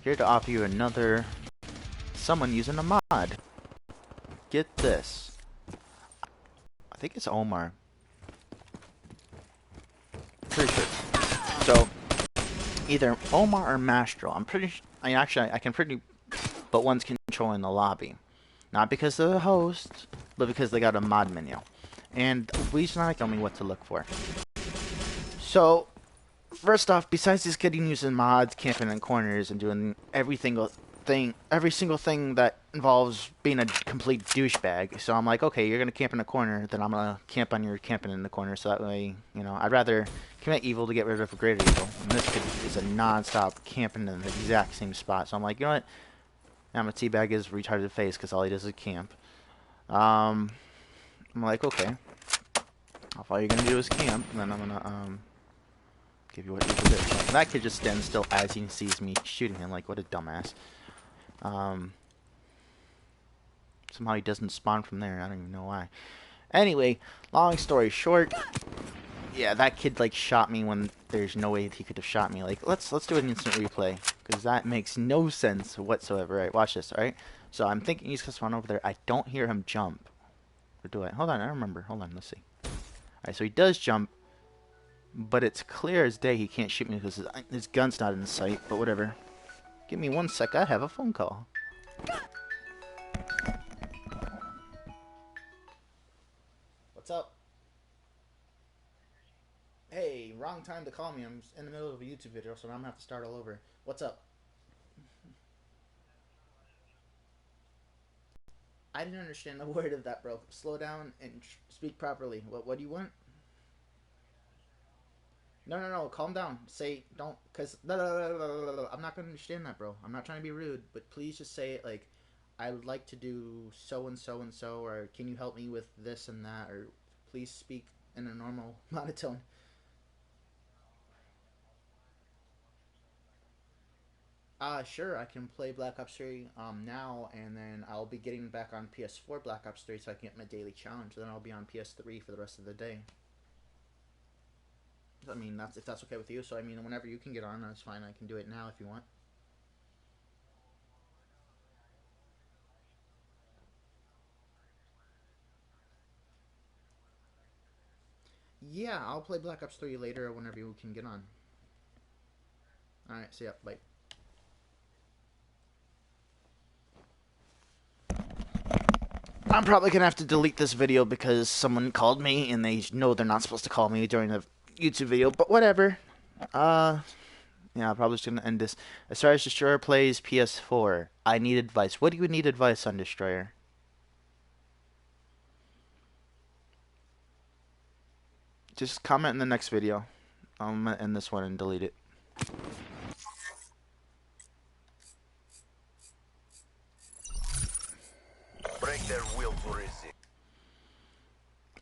Here to offer you another someone using a mod. Get this. I think it's Omar. Pretty sure. So either Omar or Mastro. I'm pretty. I can pretty. But one's controlling the lobby, not because they're the host, but because they got a mod menu, and we not tell me what to look for. So first off, besides just getting using mods, camping in corners, and doing every single thing that involves being a complete douchebag. So I'm like, okay, you're gonna camp in a corner, then I'm gonna camp on your camping in the corner. So that way, I'd rather commit evil to get rid of a greater evil. And this kid is a non-stop camping in the exact same spot. So I'm like, you know what? I'm gonna teabag his retarded face because all he does is camp. I'm like, okay, all you're gonna do is camp, and then I'm gonna give you what you did. So that kid just stands still as he sees me shooting him. Like, what a dumbass. Somehow he doesn't spawn from there. I don't even know why. Anyway, long story short, yeah, that kid like shot me when there's no way he could have shot me. Like, let's do an instant replay because that makes no sense whatsoever. All right, watch this. All right, so I'm thinking he's gonna spawn over there. I don't hear him jump. Or do I? Hold on, I remember. Hold on, let's see. All right, so he does jump, but it's clear as day he can't shoot me because his gun's not in sight. But whatever. Give me 1 sec. I have a phone call. What's up? Hey, wrong time to call me. I'm in the middle of a YouTube video, so I'm gonna have to start all over. What's up? I didn't understand a word of that, bro. Slow down and speak properly. What do you want? No. Calm down. Say don't, cause I'm not gonna understand that, bro. I'm not trying to be rude, but please just say it like, I would like to do so and so and so, or can you help me with this and that, or please speak in a normal monotone. Sure, I can play Black Ops 3 now, and then I'll be getting back on PS4 Black Ops 3 so I can get my daily challenge. Then I'll be on PS3 for the rest of the day. I mean, if that's okay with you. So I mean, whenever you can get on, that's fine. I can do it now if you want. Yeah, I'll play Black Ops 3 later whenever you can get on. Alright, see ya. Bye. I'm probably gonna have to delete this video because someone called me and they know they're not supposed to call me during a YouTube video, but whatever. Yeah, I'm probably just gonna end this. As far as Destroyer plays PS4, I need advice. What do you need advice on, Destroyer? Just comment in the next video. I'm gonna end this one and delete it. Break their will to resist.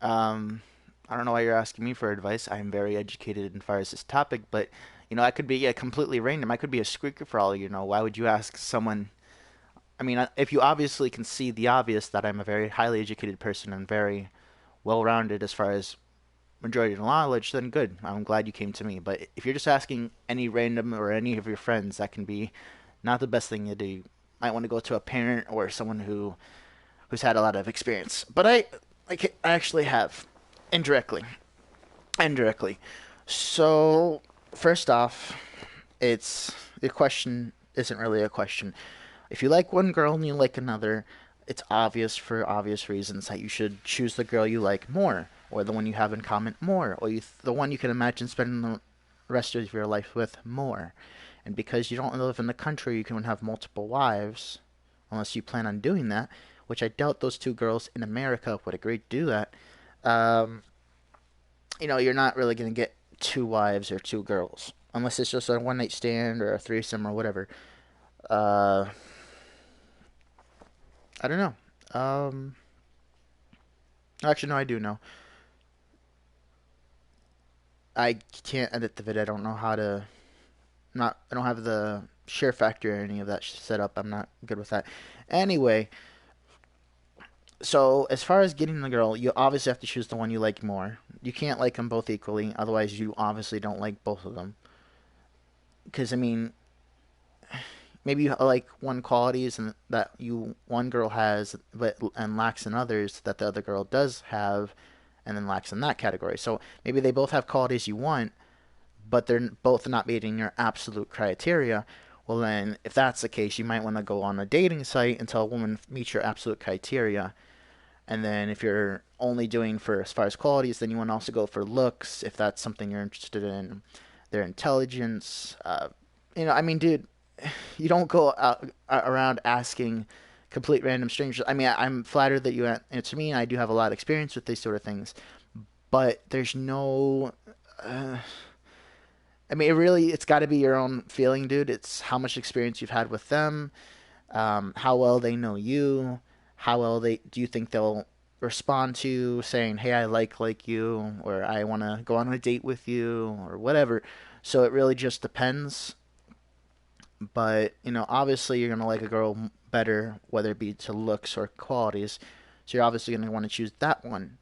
I don't know why you're asking me for advice. I'm very educated as far as this topic, but I could be completely random. I could be a squeaker for all you know. Why would you ask someone? I mean, if you obviously can see the obvious that I'm a very highly educated person and very well-rounded as far as majority of knowledge, then good. I'm glad you came to me. But if you're just asking any random or any of your friends, that can be not the best thing to do. You might want to go to a parent or someone who's had a lot of experience. But I actually have indirectly. So first off, the question isn't really a question. If you like one girl and you like another, it's obvious for obvious reasons that you should choose the girl you like more, or the one you have in common more, or the one you can imagine spending the rest of your life with more. And because you don't live in the country, you can have multiple wives, unless you plan on doing that, which I doubt those two girls in America would agree to do that. You're not really going to get two wives or two girls, unless it's just a one-night stand or a threesome or whatever. I don't know. Actually, no, I do know. I can't edit the video. I don't know how to. I don't have the share factor or any of that set up. I'm not good with that. Anyway, so as far as getting the girl, you obviously have to choose the one you like more. You can't like them both equally, otherwise you obviously don't like both of them. Because I mean, maybe you like one qualities and that you one girl has but and lacks in others that the other girl does have and then lacks in that category. So maybe they both have qualities you want, but they're both not meeting your absolute criteria. Well, then, if that's the case, you might want to go on a dating site until a woman meets your absolute criteria. And then, if you're only doing for as far as qualities, then you want to also go for looks if that's something you're interested in, their intelligence. I mean, dude, you don't go out, around asking complete random strangers. I mean, I'm flattered that you answer me. I do have a lot of experience with these sort of things, but there's no. Uh, I mean, it's got to be your own feeling, dude. It's how much experience you've had with them, how well they know you, how well they do you think they'll respond to saying, "Hey, I like you," or "I want to go on a date with you," or whatever. So it really just depends. But obviously, you're gonna like a girl better, whether it be to looks or qualities. So you're obviously gonna want to choose that one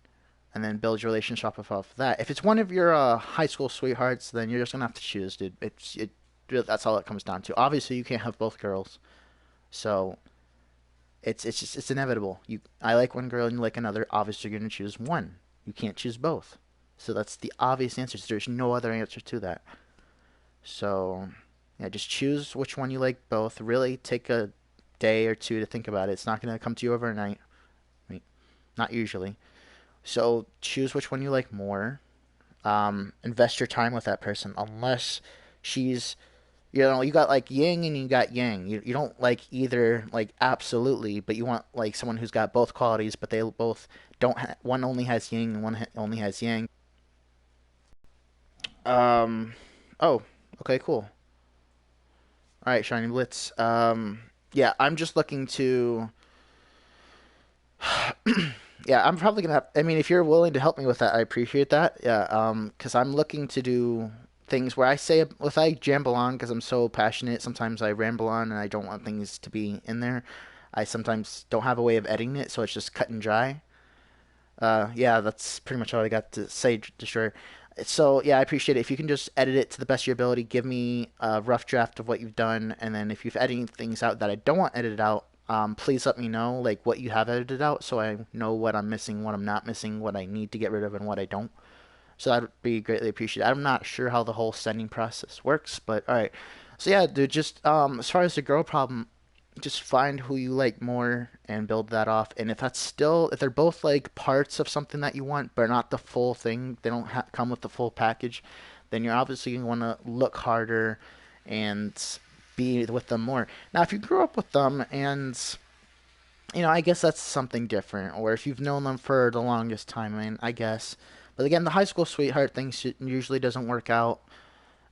and then build your relationship off of that. If it's one of your high school sweethearts, then you're just gonna have to choose, dude. That's all it comes down to. Obviously, you can't have both girls, so it's inevitable. I like one girl and you like another. Obviously, you're gonna choose one. You can't choose both. So that's the obvious answer. So there's no other answer to that. So yeah, just choose which one you like both. Really take a day or two to think about it. It's not gonna come to you overnight. I mean, not usually. So choose which one you like more. Invest your time with that person, unless she's, you got like yin and you got yang. You don't like either, like absolutely, but you want like someone who's got both qualities, but they both don't. One only has yin and one only has yang. Um. Oh. Okay. Cool. All right, Shiny Blitz. Yeah, I'm just looking to yeah, I'm probably gonna have. I mean, if you're willing to help me with that, I appreciate that. Yeah, because I'm looking to do things where I say if I jamble on because I'm so passionate. Sometimes I ramble on and I don't want things to be in there. I sometimes don't have a way of editing it, so it's just cut and dry. Yeah, that's pretty much all I got to say, Destroyer. So yeah, I appreciate it. If you can just edit it to the best of your ability, give me a rough draft of what you've done, and then if you've edited things out that I don't want edited out, please let me know like what you have edited out, so I know what I'm missing, what I'm not missing, what I need to get rid of, and what I don't. So that'd be greatly appreciated. I'm not sure how the whole sending process works, but all right. So yeah, dude, just as far as the girl problem, just find who you like more and build that off. And if they're both like parts of something that you want, but not the full thing, they don't come with the full package, then you're obviously going to want to look harder and be with them more. Now, if you grew up with them and I guess that's something different. Or if you've known them for the longest time, I mean, I guess. But again, the high school sweetheart thing usually doesn't work out.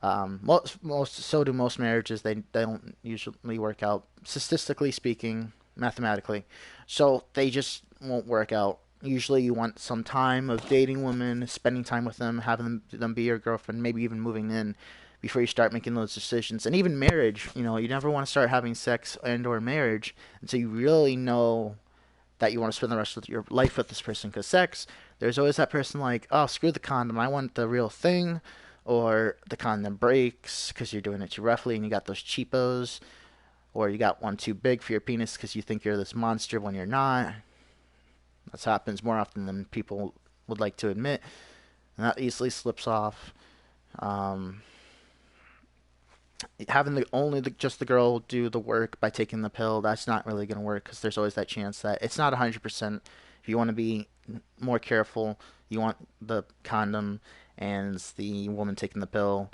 So do most marriages. They don't usually work out, statistically speaking, mathematically. So they just won't work out. Usually, you want some time of dating women, spending time with them, having them be your girlfriend, maybe even moving in before you start making those decisions. And even marriage, you never want to start having sex and/or marriage until you really know that you want to spend the rest of your life with this person. Because sex, there's always that person like, oh, screw the condom, I want the real thing, or the condom breaks because you're doing it too roughly and you got those cheapos, or you got one too big for your penis because you think you're this monster when you're not. This happens more often than people would like to admit, and that easily slips off. Um, Having just the girl do the work by taking the pill, that's not really going to work because there's always that chance that it's not 100%. If you want to be more careful, you want the condom and the woman taking the pill.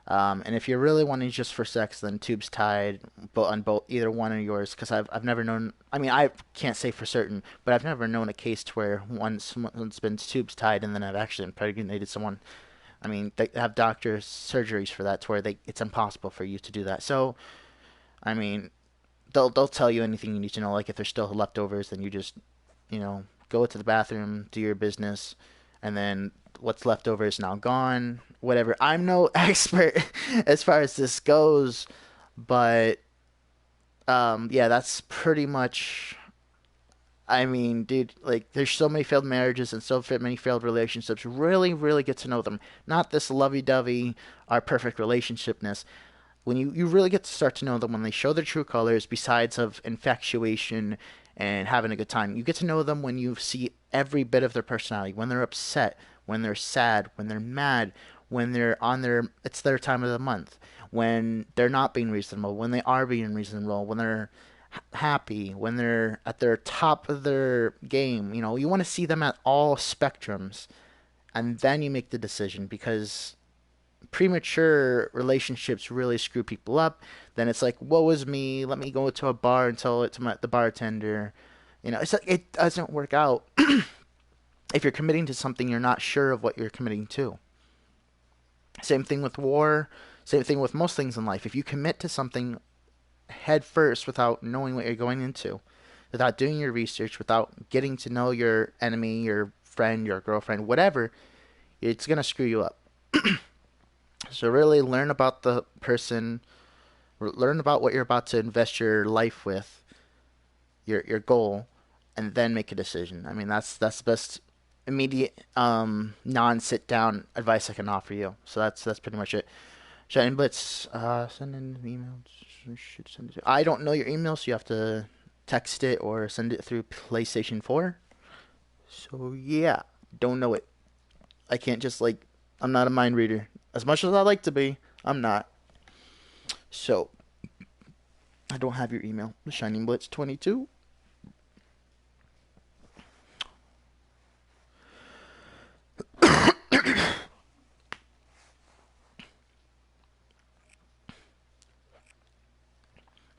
And if you're really wanting just for sex, then tubes tied, but on both either one of yours. Because I've never known. I mean, I can't say for certain, but I've never known a case to where someone's been tubes tied and then I've actually impregnated someone. I mean, they have doctors surgeries for that, to where it's impossible for you to do that. So, I mean, they'll tell you anything you need to know. Like if there's still leftovers, then you just go to the bathroom, do your business, and then what's left over is now gone. Whatever. I'm no expert as far as this goes, but yeah, that's pretty much. I mean, dude, like, there's so many failed marriages and so many failed relationships. Really, really get to know them. Not this lovey-dovey, our perfect relationshipness. when you really get to start to know them when they show their true colors, besides of infatuation and having a good time. You get to know them when you see every bit of their personality, when they're upset, when they're sad, when they're mad, when they're on it's their time of the month, when they're not being reasonable, when they are being reasonable, when they're happy, when they're at their top of their game. You know, you want to see them at all spectrums, and then you make the decision, because premature relationships really screw people up. Then it's like, woe is me, let me go to a bar and tell it to the bartender. You know, it's like, it doesn't work out if you're committing to something you're not sure of what you're committing to. Same thing with war, same thing with most things in life. If you commit to something head first without knowing what you're going into, without doing your research, without getting to know your enemy, your friend, your girlfriend, whatever, it's going to screw you up. So really learn about the person, learn about what you're about to invest your life with, your goal, and then make a decision. I mean, that's the best immediate non-sit down advice I can offer you. So that's pretty much it. Shining Blitz, send in an email. Should send it. I don't know your email, so you have to text it or send it through PlayStation 4. So yeah, don't know it. I can't just I'm not a mind reader. As much as I like to be, I'm not. So, I don't have your email. The Shining Blitz 22.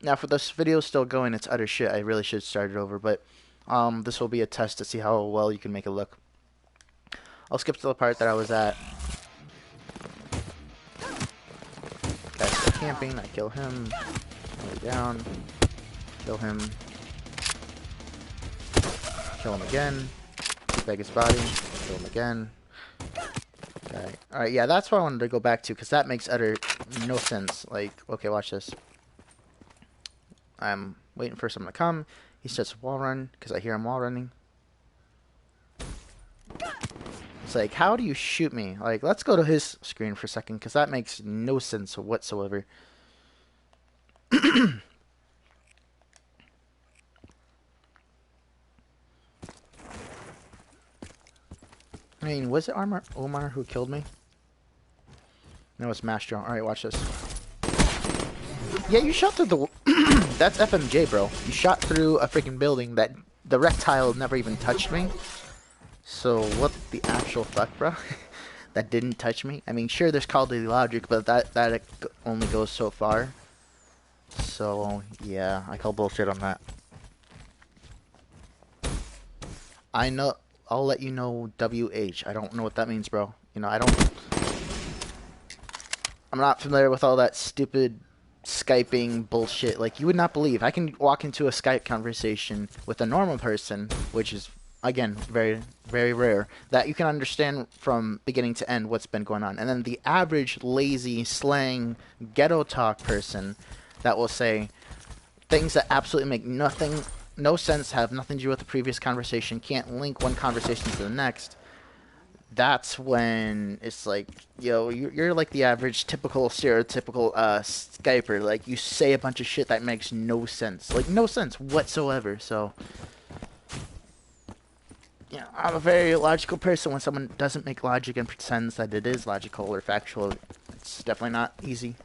Now, for this video still going, it's utter shit. I really should start it over, but this will be a test to see how well you can make it look. I'll skip to the part that I was at. Guy's still camping. I kill him. Lay down. Kill him. Kill him again. Beg his body. Kill him again. Okay. Alright, yeah, that's what I wanted to go back to, because that makes utter no sense. Like, okay, watch this. I'm waiting for someone to come. He starts a wall run, because I hear him wall running. It's like, how do you shoot me? Like, let's go to his screen for a second, because that makes no sense whatsoever. I mean, was it Omar who killed me? No, it's Mastro. Alright, watch this. Yeah, you shot through the... That's FMJ, bro. You shot through a freaking building that the reptile never even touched me. So, what the actual fuck, bro? That didn't touch me? I mean, sure, there's Call of Duty logic, but that only goes so far. So, yeah, I call bullshit on that. I know... I'll let you know WH. I don't know what that means, bro. You know, I'm not familiar with all that stupid Skyping bullshit. Like, you would not believe. I can walk into a Skype conversation with a normal person, which is, again, very, very rare, that you can understand from beginning to end what's been going on. And then the average lazy, slang, ghetto talk person that will say things that absolutely make no sense, have nothing to do with the previous conversation, can't link one conversation to the next. That's when it's like, yo, you're like the average, typical, stereotypical Skyper. Like, you say a bunch of shit that makes no sense. Like, no sense whatsoever. So, yeah, I'm a very logical person. When someone doesn't make logic and pretends that it is logical or factual, it's definitely not easy.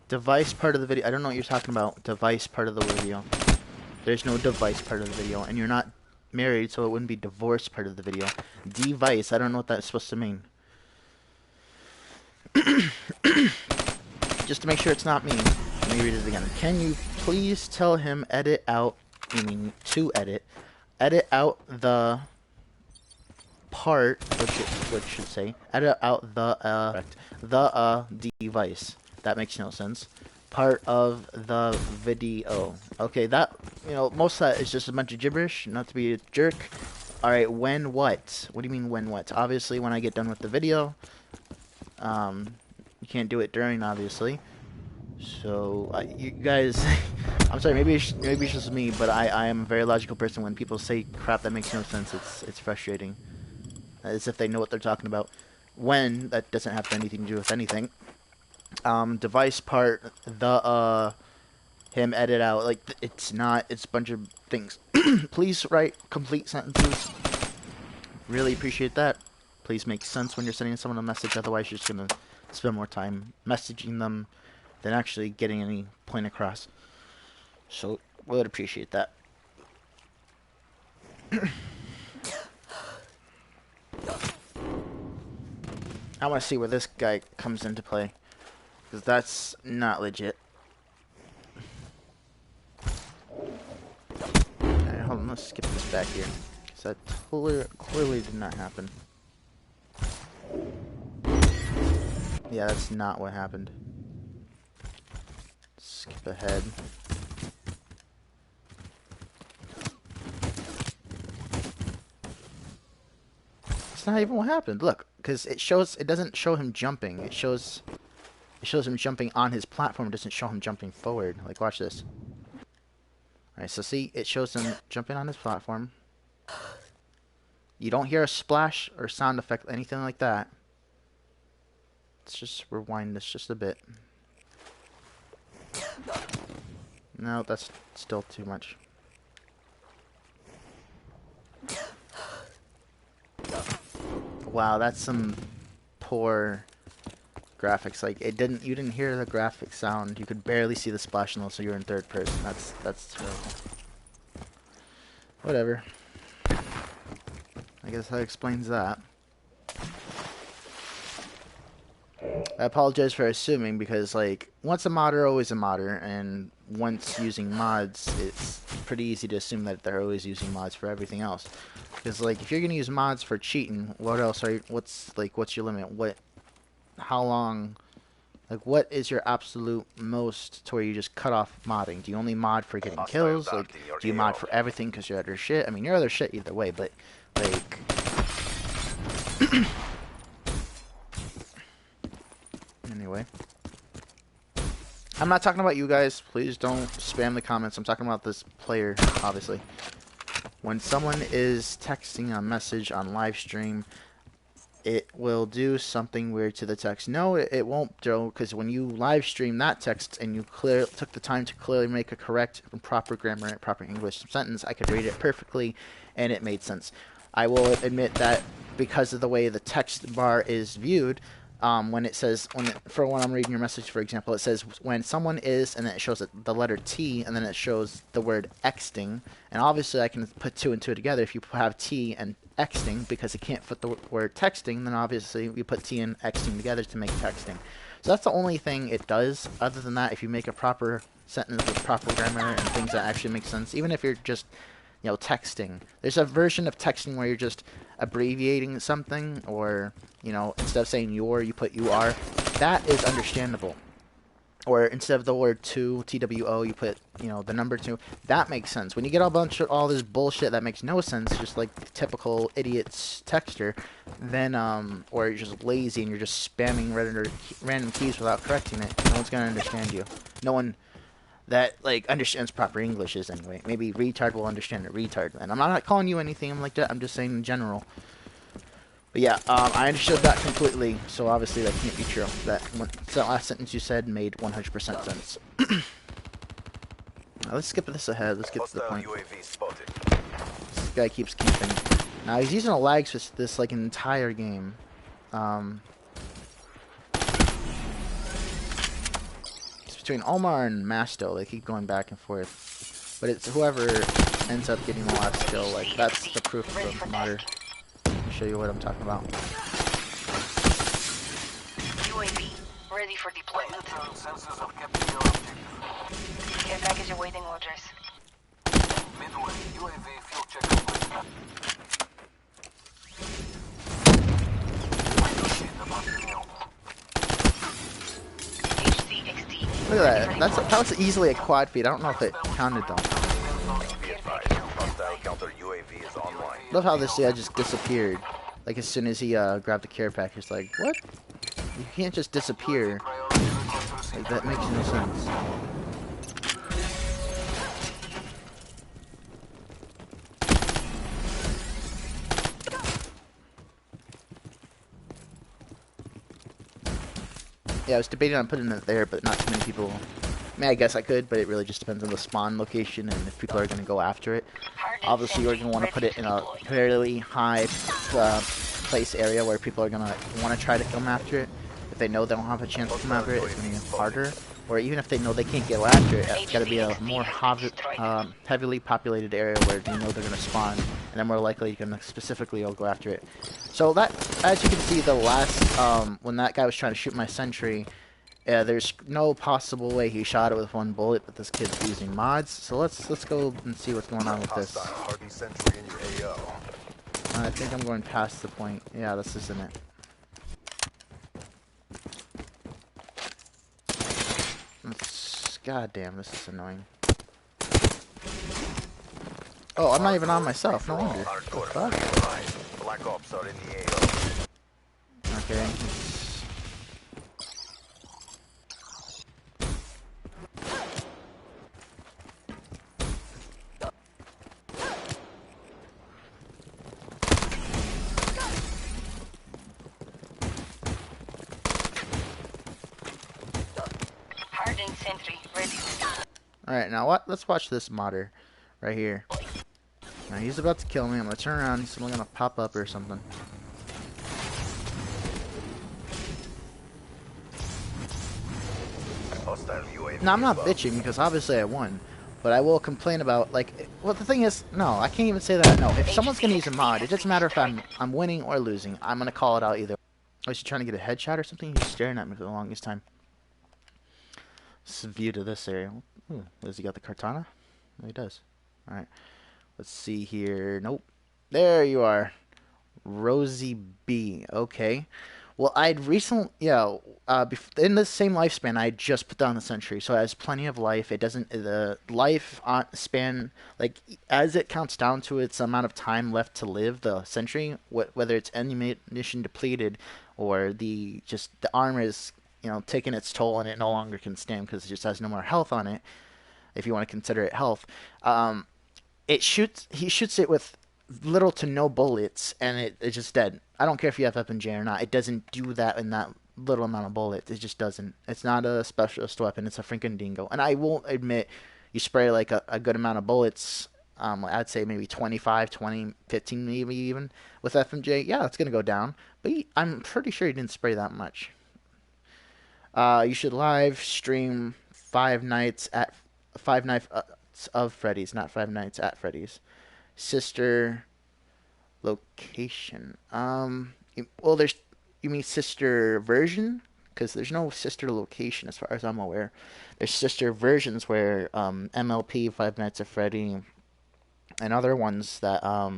Device part of the video. I don't know what you're talking about. Device part of the video. There's no device part of the video. And you're not married, so it wouldn't be divorce part of the video. Device. I don't know what that's supposed to mean. Just to make sure it's not me. Let me read it again. Can you please tell him edit out, meaning to edit out the part, what should say, edit out the device. That makes no sense. Part of the video. Okay, that, you know, most of that is just a bunch of gibberish, not to be a jerk. Alright, when what? What do you mean when what? Obviously when I get done with the video. You can't do it during, obviously. So, you guys, I'm sorry, maybe it's just me, but I am a very logical person. When people say crap that makes no sense, it's frustrating. As if they know what they're talking about. When that doesn't have anything to do with anything. Device part, him edit out, like, it's not, it's a bunch of things. Please write complete sentences. Really appreciate that. Please make sense when you're sending someone a message, otherwise you're just gonna spend more time messaging them than actually getting any point across. So, would appreciate that. I want to see where this guy comes into play, because that's not legit. Okay, hold on, let's skip this back here, because that clearly did not happen. Yeah, that's not what happened. Skip ahead. It's not even what happened. Look, because it doesn't show him jumping. It shows him jumping on his platform. It doesn't show him jumping forward. Like, watch this. Alright, so see, it shows him jumping on his platform. You don't hear a splash or sound effect, anything like that. Let's just rewind this just a bit. No, that's still too much. Wow, that's some poor graphics. Like, you didn't hear the graphic sound. You could barely see the splash unless you're in third person. That's terrible. Whatever. I guess that explains that. I apologize for assuming, because, like, once a modder, always a modder, and once using mods, it's pretty easy to assume that they're always using mods for everything else. Because, like, if you're gonna use mods for cheating, what else are you, what's your limit? How long, like, what is your absolute most to where you just cut off modding? Do you only mod for getting kills? Like, do you mod for everything because you're other shit? I mean, you're other shit either way, but, like... Anyway. I'm not talking about you guys. Please don't spam the comments. I'm talking about this player, obviously. When someone is texting a message on live stream, it will do something weird to the text. No, it won't, Joe, because when you live stream that text and you took the time to clearly make a correct and proper grammar and proper English sentence, I could read it perfectly, and it made sense. I will admit that because of the way the text bar is viewed, when it says, when I'm reading your message, for example, it says when someone is, and then it shows the letter T, and then it shows the word exting, and obviously I can put two and two together. If you have T and exting, because it can't fit the word texting, then obviously we put T and exting together to make texting. So that's the only thing it does. Other than that, if you make a proper sentence with proper grammar and things that actually make sense, even if you're just, you know, texting, there's a version of texting where you're just abbreviating something, or, you know, instead of saying your, you put you are. That is understandable. Or instead of the word to, TWO, you put, you know, the number 2. That makes sense. When you get a bunch of all this bullshit that makes no sense, just like typical idiot's texture, then, or you're just lazy and you're just spamming random keys without correcting it, no one's gonna understand you. No one that, like, understands proper English is, anyway. Maybe retard will understand a retard. And I'm not calling you anything like that. I'm just saying in general. But yeah, I understood that completely. So obviously that can't be true. That last sentence you said made 100% sense. Now, let's skip this ahead. Let's get to the point. This guy keeps keeping. Now he's using a lag switch this, like, an entire game. Between Omar and Masto, they keep going back and forth. But it's whoever ends up getting the last kill, like, that's the proof of the modder. Let me show you what I'm talking about. UAV, ready for deployment. Care package awaiting orders. Midway, UAV fuel check complete. Look at that. That was easily a quad feed. I don't know if it counted though. Love how this guy just disappeared. Like, as soon as he grabbed the care package, like, what? You can't just disappear. Like, that makes no sense. Yeah, I was debating on putting it there, but not too many people. I mean, I guess I could, but it really just depends on the spawn location and if people are going to go after it. Obviously, you're going to want to put it in a fairly high place area where people are going to want to try to come after it. If they know they don't have a chance to come after it, it's going to be harder. Or even if they know they can't get after it, it's got to be a more heavily populated area where you know they're going to spawn, and they're more likely you're going to specifically go after it. So that, as you can see, the last, when that guy was trying to shoot my sentry, there's no possible way he shot it with one bullet, but this kid's using mods. So let's go and see what's going on with this. I think I'm going past the point. Yeah, this isn't it. God damn, this is annoying. Oh, I'm not even on myself. No wonder. What the fuck? Black Ops are in the AO. Okay. Alright, now what? Let's watch this modder right here. Now he's about to kill me. I'm gonna turn around. He's gonna pop up or something. Now I'm not bitching because obviously I won, but I will complain about like. Well, the thing is, no, I can't even say that. No, if someone's gonna use a mod, it doesn't matter if I'm winning or losing. I'm gonna call it out either. Oh, is he trying to get a headshot or something? He's staring at me for the longest time. This is a view to this area. Ooh, does he got the Cortana? No, he does. Alright. Let's see here. Nope. There you are. Rosie B. Okay. Well, I'd recently, in the same lifespan, I just put down the sentry, so it has plenty of life. It doesn't, the life span, like, as it counts down to its amount of time left to live, the sentry, whether it's ammunition depleted or the armor is, you know, taking its toll and it no longer can stand because it just has no more health on it, if you want to consider it health. He shoots it with little to no bullets, and it's just dead. I don't care if you have FMJ or not. It doesn't do that in that little amount of bullets. It just doesn't. It's not a specialist weapon. It's a freaking dingo. And I will admit, you spray like a good amount of bullets, I'd say maybe 25, 20, 15 maybe even, with FMJ, yeah, it's going to go down. But I'm pretty sure he didn't spray that much. You should live stream Five Nights of Freddy's, not Five Nights at Freddy's. Sister location. Well, you mean sister version? Because there's no sister location as far as I'm aware. There's sister versions where MLP, Five Nights at Freddy, and other ones that I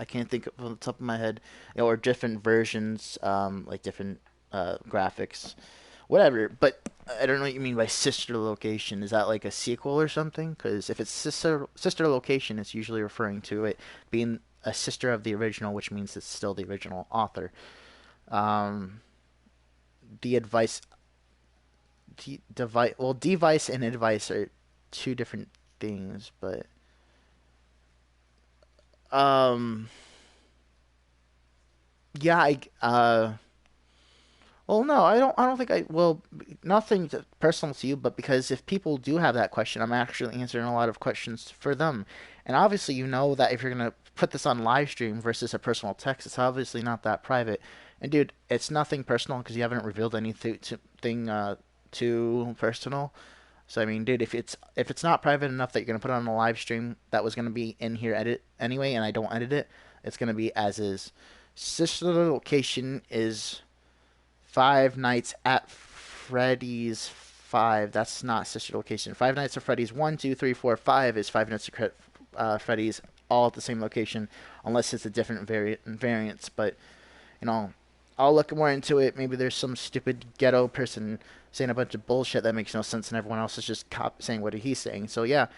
can't think of on the top of my head, or different versions, like different graphics, whatever. But I don't know what you mean by sister location. Is that like a sequel or something? Because if it's sister location, it's usually referring to it being a sister of the original, which means it's still the original author. Device and advice are two different things, but yeah, well, no, I don't think well, nothing personal to you, but because if people do have that question, I'm actually answering a lot of questions for them. And obviously, you know that if you're going to put this on live stream versus a personal text, it's obviously not that private. And dude, it's nothing personal because you haven't revealed anything too personal. So I mean, dude, if it's not private enough that you're going to put it on a live stream that was going to be in here edit anyway, and I don't edit it, it's going to be as is. Sister location is Five Nights at Freddy's 5. That's not sister location. Five Nights at Freddy's 1, 2, 3, 4, 5 is Five Nights at Freddy's, all at the same location, unless it's a different variants. But you know, I'll look more into it. Maybe there's some stupid ghetto person saying a bunch of bullshit that makes no sense, and everyone else is just saying what he's saying. So yeah,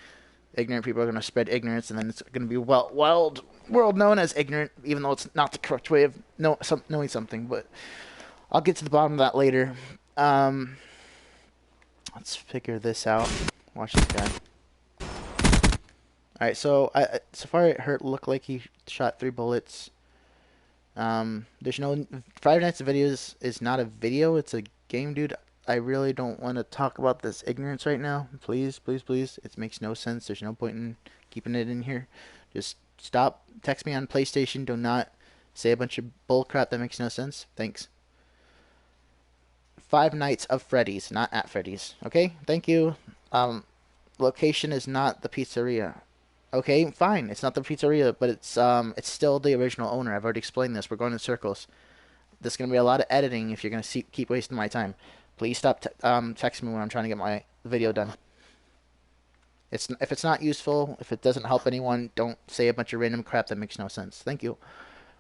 ignorant people are going to spread ignorance, and then it's going to be world known as ignorant, even though it's not the correct way of knowing something. But I'll get to the bottom of that later. Let's figure this out. Watch this guy. Alright, so so far it looked like he shot 3 bullets. There's no... Five Nights at Videos is not a video, it's a game, dude. I really don't want to talk about this ignorance right now. Please, please, please. It makes no sense. There's no point in keeping it in here. Just stop. Text me on PlayStation. Do not say a bunch of bullcrap that makes no sense. Thanks. Five Nights of Freddy's, not at Freddy's. Okay, thank you. Location is not the pizzeria. Okay, fine. It's not the pizzeria, but it's still the original owner. I've already explained this. We're going in circles. There's gonna be a lot of editing if you're gonna keep wasting my time. Please stop texting me when I'm trying to get my video done. If it's not useful, if it doesn't help anyone, don't say a bunch of random crap that makes no sense. Thank you.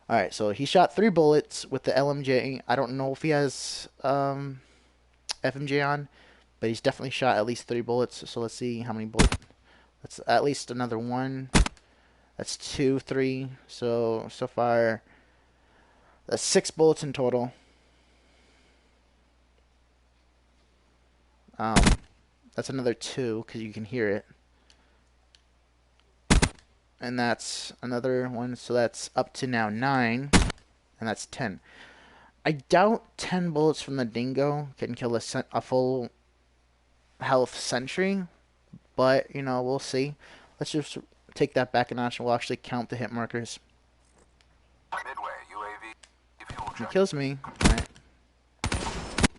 All right, so he shot 3 bullets with the LMJ. I don't know if he has FMJ on, but he's definitely shot at least 3 bullets. So let's see how many bullets. That's at least another 1. That's 2, 3. So far, that's 6 bullets in total. That's another 2 because you can hear it. And that's another 1, so that's up to now 9, and that's 10. I doubt 10 bullets from the dingo can kill a full health sentry, but, you know, we'll see. Let's just take that back a notch, and we'll actually count the hit markers. Midway, UAV. Fuel He check. kills me. All right.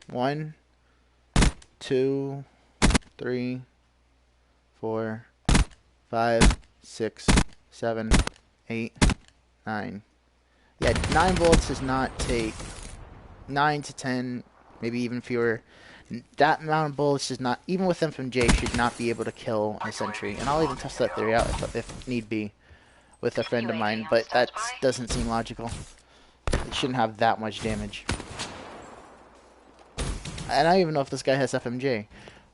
1, 2, 3, 4, 5, 6, 7, 8, 9. Yeah, 9 bullets does not take 9 to 10, maybe even fewer. That amount of bullets does not, even with FMJ, should not be able to kill a sentry. And I'll even test that theory out if need be with a friend of mine, but that doesn't seem logical. It shouldn't have that much damage. And I don't even know if this guy has FMJ.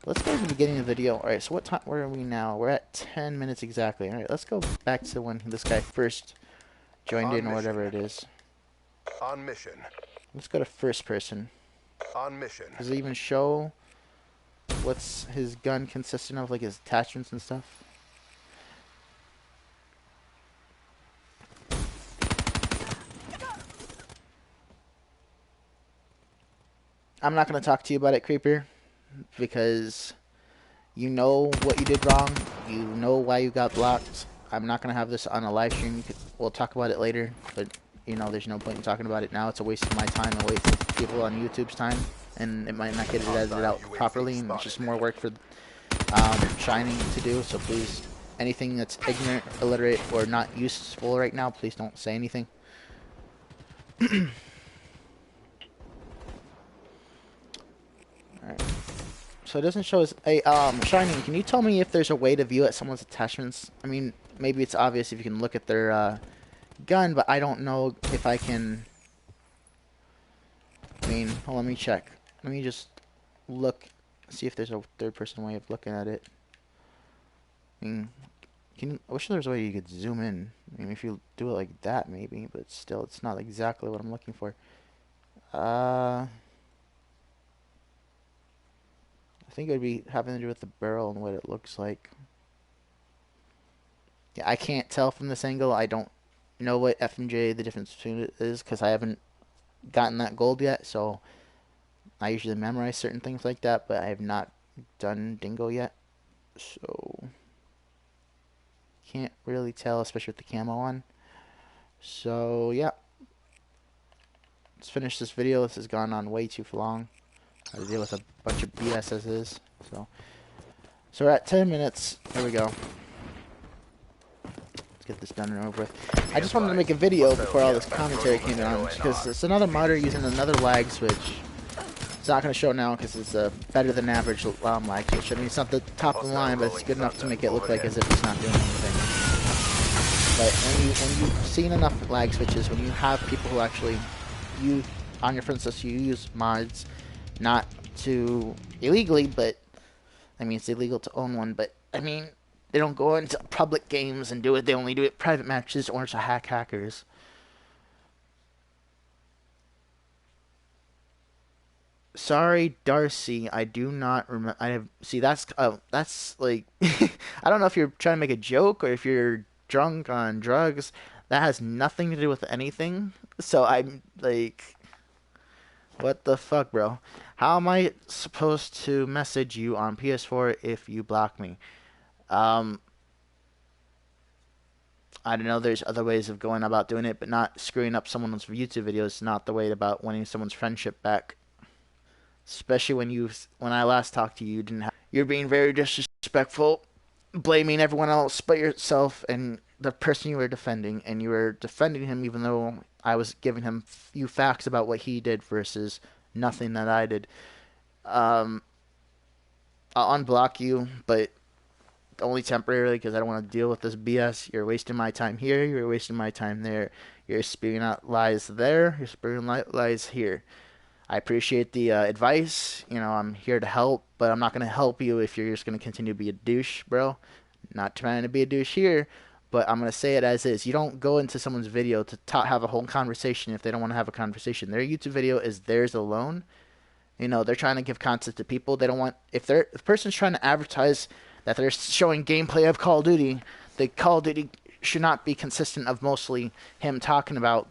Let's go to the beginning of the video. Alright, so what time, where are we now? We're at 10 minutes exactly. Alright, let's go back to when this guy first joined in or whatever it is. On mission. Let's go to first person. On mission. Does it even show what's his gun consistent of, like his attachments and stuff? I'm not going to talk to you about it, Creeper, because you know what you did wrong. You know why you got blocked. I'm not going to have this on a live stream. We'll talk about it later, but, you know, there's no point in talking about it now. It's a waste of my time and a waste of people on YouTube's time, and it might not get it edited out properly, and it's just more work for Shining to do. So please, anything that's ignorant, illiterate, or not useful right now, please don't say anything. Alright. So it doesn't show us. Hey, Shining, can you tell me if there's a way to view at someone's attachments? I mean, maybe it's obvious if you can look at their gun, but I don't know if I can. I mean, hold on, let me check. Let me just look, see if there's a third-person way of looking at it. I mean, I wish there was a way you could zoom in. I mean, if you do it like that, maybe, but still, it's not exactly what I'm looking for. I think it would be having to do with the barrel and what it looks like. Yeah, I can't tell from this angle. I don't know what FMJ the difference between it is because I haven't gotten that gold yet. So I usually memorize certain things like that, but I have not done Dingo yet. So can't really tell, especially with the camo on. So yeah, let's finish this video. This has gone on way too long. I deal with a bunch of BS as is. So we're at 10 minutes. There we go. Let's get this done and over with. I just wanted to make a video before all this commentary came on because it's another modder using another lag switch. It's not going to show now because it's a better than average lag switch. I mean, it's not the top of the line, but it's good enough to make it look like as if it's not doing anything. But when you've seen enough lag switches, when you have people who actually use on your friends list, you use mods. Not to illegally, but I mean it's illegal to own one, but I mean they don't go into public games and do it. They only do it private matches or to hackers. Sorry, Darcy, I do not remember. That's like I don't know if you're trying to make a joke or if you're drunk on drugs. That has nothing to do with anything. So I'm like, What the fuck, bro? How am I supposed to message you on PS4 if you block me? Um, I don't know. There's other ways of going about doing it, but not screwing up someone's YouTube videos is not the way about winning someone's friendship back. Especially when I last talked to you, you didn't have. You're being very disrespectful, blaming everyone else but yourself and the person you were defending, and you were defending him even though I was giving him few facts about what he did versus nothing that I did. Um, I'll unblock you, but only temporarily because I don't want to deal with this BS. You're wasting my time here. You're wasting my time there. You're spewing out lies there. You're spewing lies here. I appreciate the advice. You know, I'm here to help, but I'm not going to help you if you're just going to continue to be a douche, bro. Not trying to be a douche here, but I'm going to say it as is. You don't go into someone's video to have a whole conversation if they don't want to have a conversation. Their YouTube video is theirs alone. You know, they're trying to give content to people. They don't want, if the person's trying to advertise that they're showing gameplay of Call of Duty, the Call of Duty should not be consistent of mostly him talking about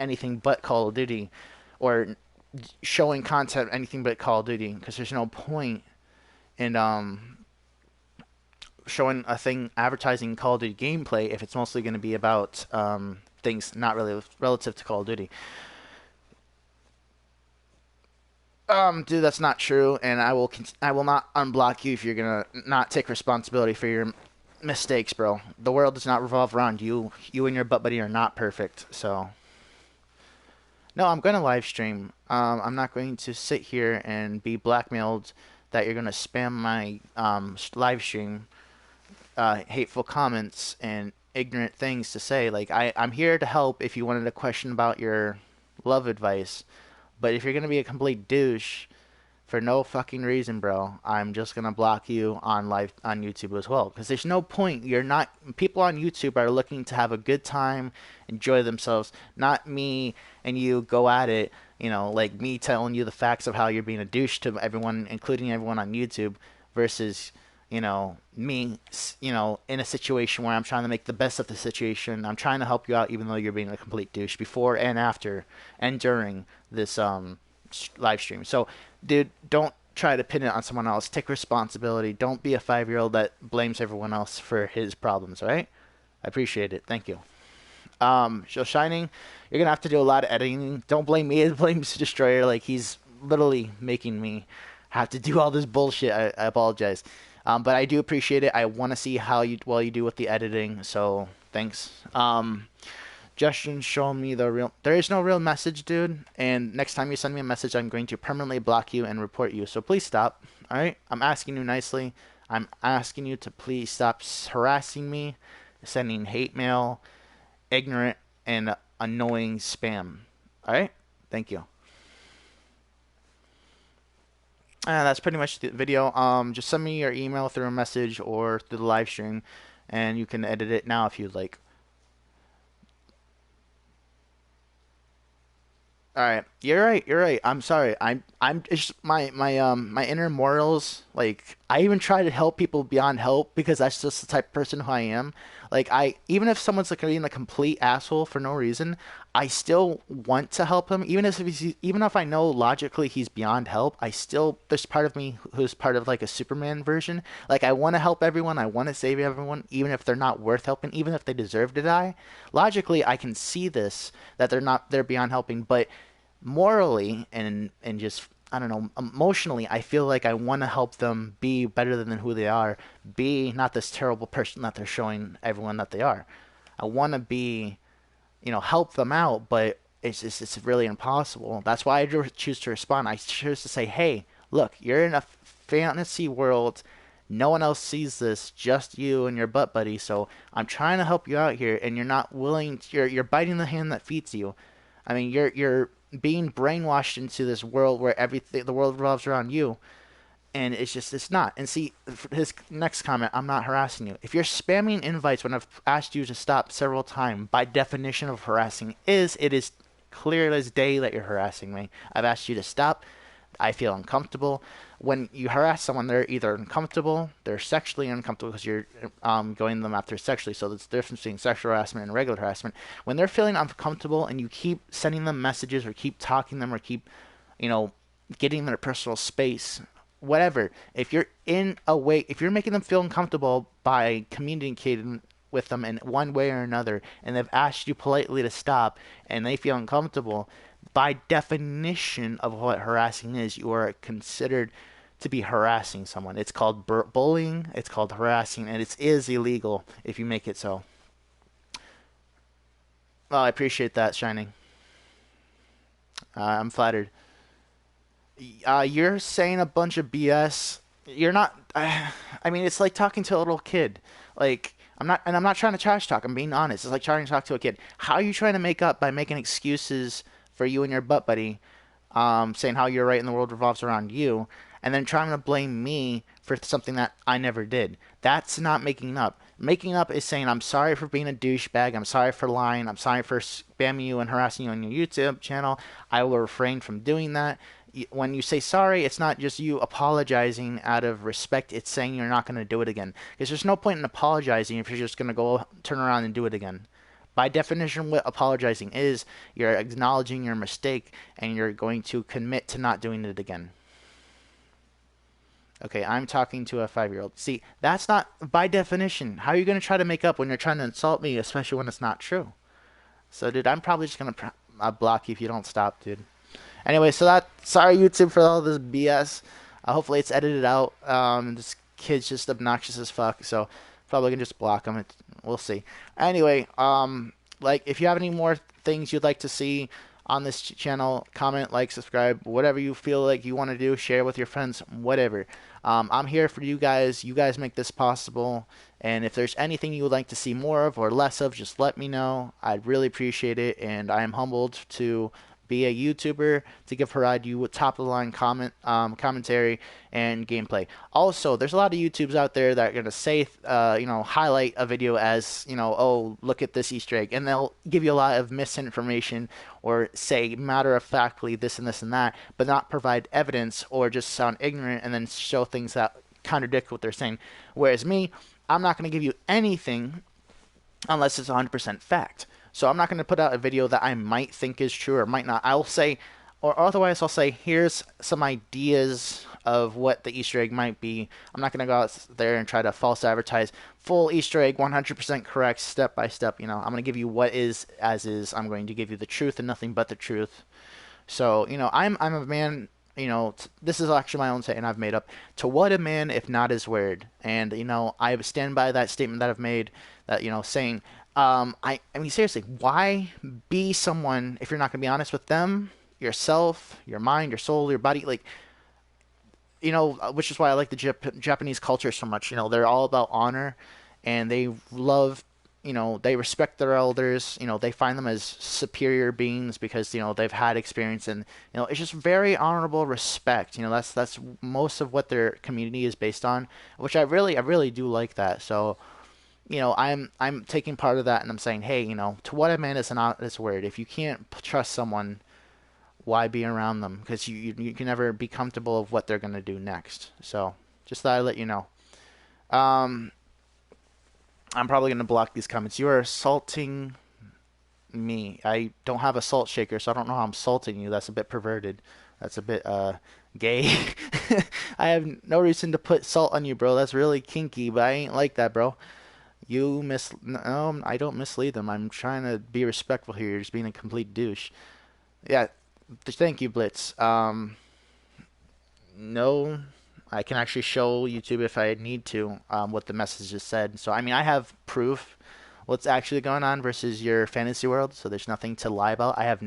anything but Call of Duty, or showing content anything but Call of Duty, because there's no point in showing a thing advertising Call of Duty gameplay if it's mostly going to be about things not really relative to Call of Duty. Dude, that's not true, and I will not unblock you if you're gonna not take responsibility for your mistakes, bro. The world does not revolve around you. You and your butt buddy are not perfect, so. No, I'm gonna live stream. I'm not going to sit here and be blackmailed that you're gonna spam my live stream, hateful comments and ignorant things to say. Like I'm here to help if you wanted a question about your love advice. But if you're gonna be a complete douche for no fucking reason, bro, I'm just gonna block you on live on YouTube as well. Because there's no point. You're not. People on YouTube are looking to have a good time, enjoy themselves. Not me and you go at it. You know, like me telling you the facts of how you're being a douche to everyone, including everyone on YouTube, versus me, in a situation where I'm trying to make the best of the situation. I'm trying to help you out, even though you're being a complete douche before and after and during this live stream. So, dude, don't try to pin it on someone else. Take responsibility. Don't be a 5-year-old that blames everyone else for his problems. All right? I appreciate it. Thank you. So Shining, you're gonna have to do a lot of editing. Don't blame me. Blame Destroyer. Like, he's literally making me have to do all this bullshit. I apologize. But I do appreciate it. I want to see how well you do with the editing. So thanks. Justin showing me the real. There is no real message, dude. And next time you send me a message, I'm going to permanently block you and report you. So please stop. All right. I'm asking you nicely. I'm asking you to please stop harassing me, sending hate mail, ignorant and annoying spam. All right. Thank you. That's pretty much the video. Just send me your email through a message or through the live stream, and you can edit it now if you'd like. All right, you're right. You're right. I'm sorry. I'm just my inner morals. Like, I even try to help people beyond help because that's just the type of person who I am. Like, even if someone's like being a complete asshole for no reason, I still want to help him. Even if I know logically he's beyond help, I still, there's part of me who's part of like a Superman version. Like, I want to help everyone. I want to save everyone, even if they're not worth helping, even if they deserve to die. Logically, I can see this, that they're beyond helping, but morally and just, I don't know, emotionally, I feel like I want to help them be better than who they are, be not this terrible person that they're showing everyone that they are. I want to be, help them out, but it's really impossible. That's why I choose to respond. I choose to say, hey, look, you're in a fantasy world. No one else sees this, just you and your butt buddy. So I'm trying to help you out here, and you're not willing. You're biting the hand that feeds you. I mean, you're being brainwashed into this world where the world revolves around you, and it's not. And see, his next comment, I'm not harassing you. If you're spamming invites when I've asked you to stop several times, by definition of harassing it is clear as day that you're harassing me. I've asked you to stop. I feel uncomfortable. When you harass someone, they're either uncomfortable, they're sexually uncomfortable because you're going them after sexually. So there's the difference between sexual harassment and regular harassment. When they're feeling uncomfortable and you keep sending them messages or keep talking to them or keep you know, getting their personal space, whatever. If you're if you're making them feel uncomfortable by communicating with them in one way or another, and they've asked you politely to stop, and they feel uncomfortable, by definition of what harassing is, you are considered to be harassing someone. It's called bullying, it's called harassing, and it is illegal if you make it so. Well, I appreciate that, Shining. I'm flattered. You're saying a bunch of BS. You're not. I mean, it's like talking to a little kid. Like I'm not trying to trash talk. I'm being honest. It's like trying to talk to a kid. How are you trying to make up by making excuses for you and your butt buddy, saying how you're right and the world revolves around you, and then trying to blame me for something that I never did? That's not making up. Making up is saying, I'm sorry for being a douchebag. I'm sorry for lying. I'm sorry for spamming you and harassing you on your YouTube channel. I will refrain from doing that. When you say sorry, it's not just you apologizing out of respect. It's saying you're not going to do it again. Because there's no point in apologizing if you're just going to go turn around and do it again. By definition, what apologizing is, you're acknowledging your mistake and you're going to commit to not doing it again. Okay, I'm talking to a 5-year-old. See, that's not, by definition, how are you going to try to make up when you're trying to insult me, especially when it's not true? So, dude, I'm probably just going to block you if you don't stop, dude. Anyway, so sorry, YouTube, for all this BS. Hopefully it's edited out. This kid's just obnoxious as fuck, so probably can just block him. We'll see. Anyway, like, if you have any more things you'd like to see on this channel, comment, like, subscribe, whatever you feel like you want to do, share with your friends, whatever. I'm here for you guys. You guys make this possible. And if there's anything you would like to see more of or less of, just let me know. I'd really appreciate it. And I am humbled to be a YouTuber, to give Harad you top of the line commentary and gameplay. Also, there's a lot of YouTubers out there that are gonna say, highlight a video as, oh, look at this Easter egg, and they'll give you a lot of misinformation or say matter of factly this and this and that, but not provide evidence or just sound ignorant and then show things that contradict what they're saying. Whereas me, I'm not gonna give you anything unless it's 100% fact. So I'm not going to put out a video that I might think is true or might not. I'll say, or otherwise I'll say, here's some ideas of what the Easter egg might be. I'm not going to go out there and try to false advertise full Easter egg, 100% correct, step by step. I'm going to give you what is as is. I'm going to give you the truth and nothing but the truth. So, I'm a man. This is actually my own saying I've made up. To what a man if not his word? And I stand by that statement that I've made. That saying. I mean, seriously, why be someone if you're not going to be honest with them, yourself, your mind, your soul, your body? Like, which is why I like the Japanese culture so much. They're all about honor, and they love, they respect their elders. They find them as superior beings because, they've had experience, and, it's just very honorable respect. That's most of what their community is based on, which I really do like that. So, I'm taking part of that, and I'm saying, hey, to what a man is not his word. If you can't trust someone, why be around them? Because you can never be comfortable of what they're going to do next. So just thought I'd let you know. I'm probably going to block these comments. You are assaulting me. I don't have a salt shaker, so I don't know how I'm assaulting you. That's a bit perverted. That's a bit gay. I have no reason to put salt on you, bro. That's really kinky, but I ain't like that, bro. No, I don't mislead them. I'm trying to be respectful here. You're just being a complete douche. Yeah, thank you, Blitz. No, I can actually show YouTube if I need to what the message just said. So, I mean, I have proof what's actually going on versus your fantasy world. So there's nothing to lie about. I have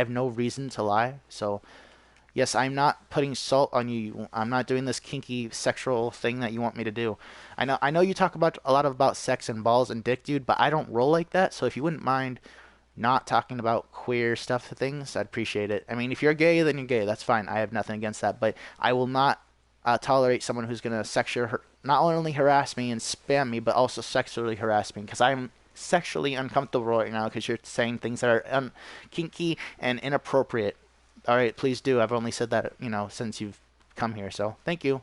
no reason to lie. So, yes, I'm not putting salt on you. I'm not doing this kinky sexual thing that you want me to do. I know you talk about a lot about sex and balls and dick, dude, but I don't roll like that. So if you wouldn't mind not talking about queer stuff things, I'd appreciate it. I mean, if you're gay, then you're gay. That's fine. I have nothing against that. But I will not tolerate someone who's going to not only harass me and spam me, but also sexually harass me, because I'm sexually uncomfortable right now because you're saying things that are kinky and inappropriate. All right, please do. I've only said that, since you've come here. So thank you.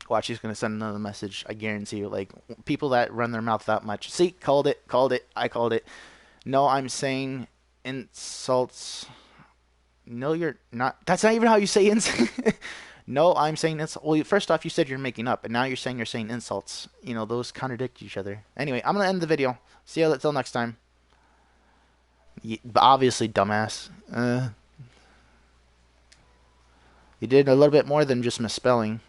Watch, he's going to send another message. I guarantee you. Like, people that run their mouth that much. See, called it. I called it. No, I'm saying insults. No, you're not. That's not even how you say insults. No, I'm saying insults. Well, first off, you said you're making up, and now you're saying insults. You know, those contradict each other. Anyway, I'm going to end the video. See you till next time. Obviously, dumbass. You did a little bit more than just misspelling.